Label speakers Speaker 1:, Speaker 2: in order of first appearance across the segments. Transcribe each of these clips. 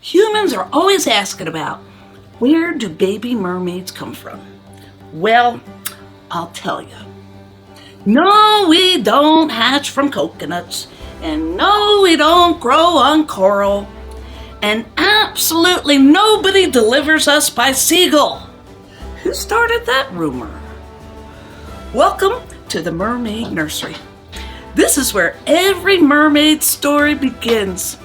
Speaker 1: Humans are always asking about, where do baby mermaids come from? Well, I'll tell you. No, we don't hatch from coconuts. And no, we don't grow on coral. And absolutely nobody delivers us by seagull. Who started that rumor? Welcome to the Mermaid Nursery. This is where every mermaid story begins.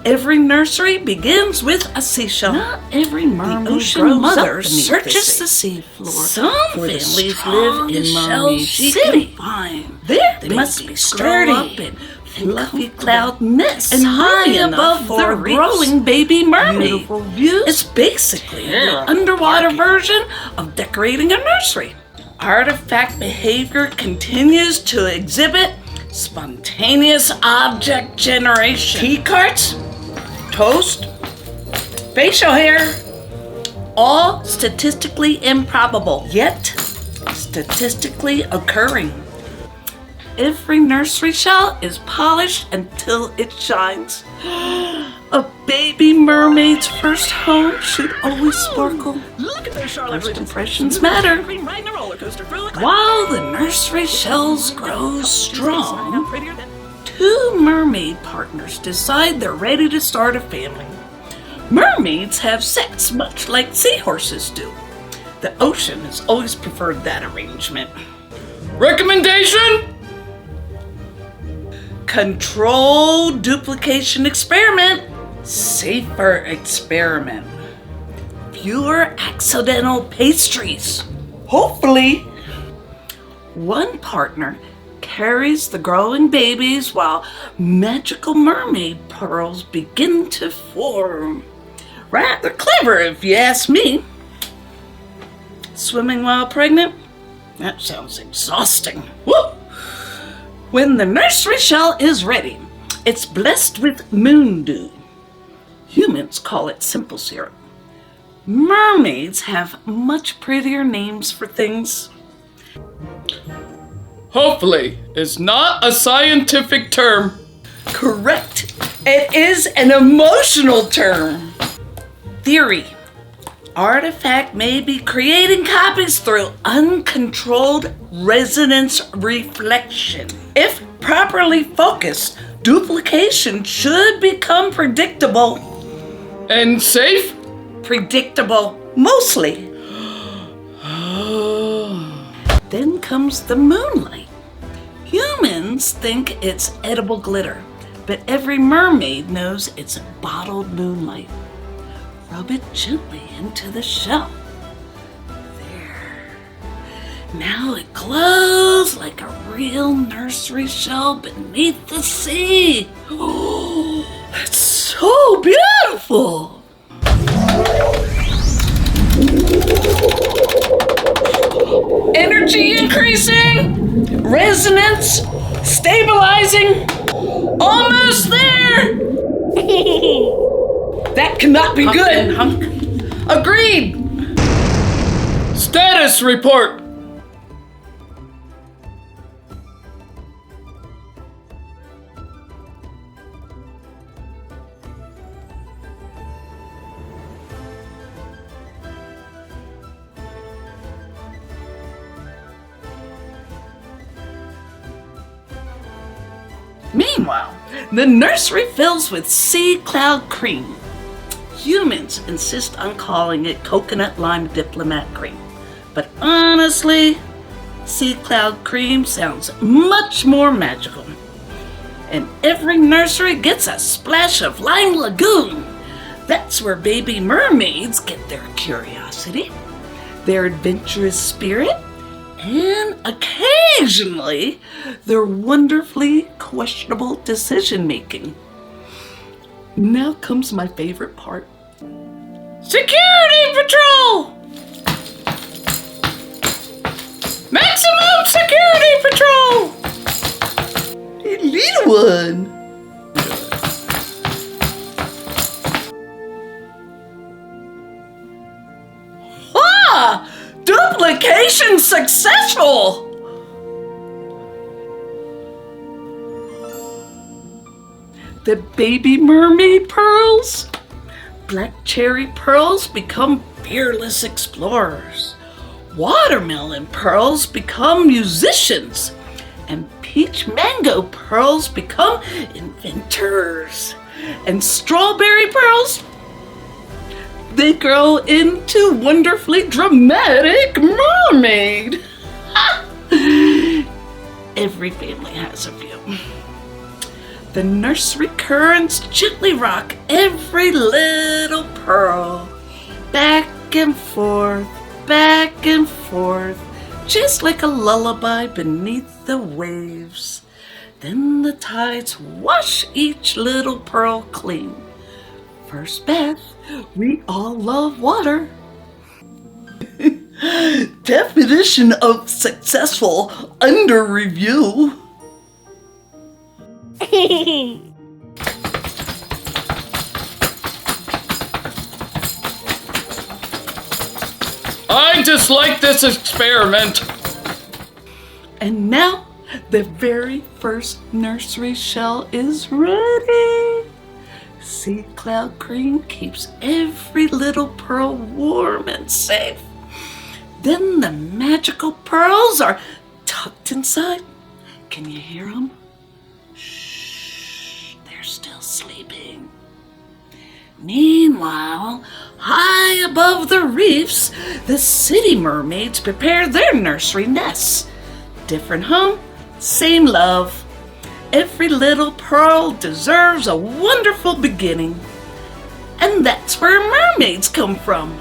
Speaker 1: Every nursery begins with a seashell. Not every mermaid the ocean mother searches the sea floor. Some families live in Mermaid City. There they must be sturdy up in fluffy cloud nests and high above the growing baby mermaid. It's basically the underwater version of decorating a nursery. Artifact behavior continues to exhibit spontaneous object generation. Key cards, toast, facial hair, all statistically improbable, yet statistically occurring. Every nursery shell is polished until it shines. A baby mermaid's first home should always sparkle.
Speaker 2: Look at those
Speaker 1: First impressions matter. While the nursery shells grow strong, two mermaid partners decide they're ready to start a family. Mermaids have sex much like seahorses do. The ocean has always preferred that arrangement.
Speaker 3: Recommendation?
Speaker 1: Controlled duplication experiment. Safer experiment. Fewer accidental pastries. Hopefully. One partner carries the growing babies while magical mermaid pearls begin to form. Rather clever if you ask me. Swimming while pregnant? That sounds exhausting. Woo! When the nursery shell is ready, it's blessed with moon dew. Humans call it simple syrup. Mermaids have much prettier names for things.
Speaker 3: Hopefully, is not a scientific term.
Speaker 1: Correct. It is an emotional term. Theory. Artifact may be creating copies through uncontrolled resonance reflection. If properly focused, duplication should become predictable.
Speaker 3: And safe?
Speaker 1: Predictable, mostly. Then comes the moonlight. Humans think it's edible glitter, but every mermaid knows it's bottled moonlight. Rub it gently into the shell. There. Now it glows like a real nursery shell beneath the sea. Oh, it's so beautiful. Energy increasing, resonance stabilizing, almost there. That cannot be good. Agreed.
Speaker 3: Status report.
Speaker 1: Meanwhile, the nursery fills with sea cloud cream. Humans insist on calling it coconut lime diplomat cream. But honestly, sea cloud cream sounds much more magical. And every nursery gets a splash of lime lagoon. That's where baby mermaids get their curiosity, their adventurous spirit, and occasionally their wonderfully questionable decision making. Now comes my favorite part. Security patrol! Maximum security patrol! Hey, little one. Ah! Duplication successful! The baby mermaid pearls, Black cherry pearls become fearless explorers. Watermelon pearls become musicians. And peach mango pearls become inventors. And strawberry pearls, they grow into wonderfully dramatic mermaid. Every family has a few. The nursery currents gently rock every little pearl, back and forth, just like a lullaby beneath the waves. Then the tides wash each little pearl clean. First bath, we all love water. Definition of successful under review.
Speaker 3: I dislike this experiment.
Speaker 1: And now the very first nursery shell is ready. Sea cloud cream keeps every little pearl warm and safe. Then the magical pearls are tucked inside. Can you hear them? Shh, they're still sleeping. Meanwhile, high above the reefs, the city mermaids prepare their nursery nests. Different home, same love. Every little pearl deserves a wonderful beginning. And that's where mermaids come from.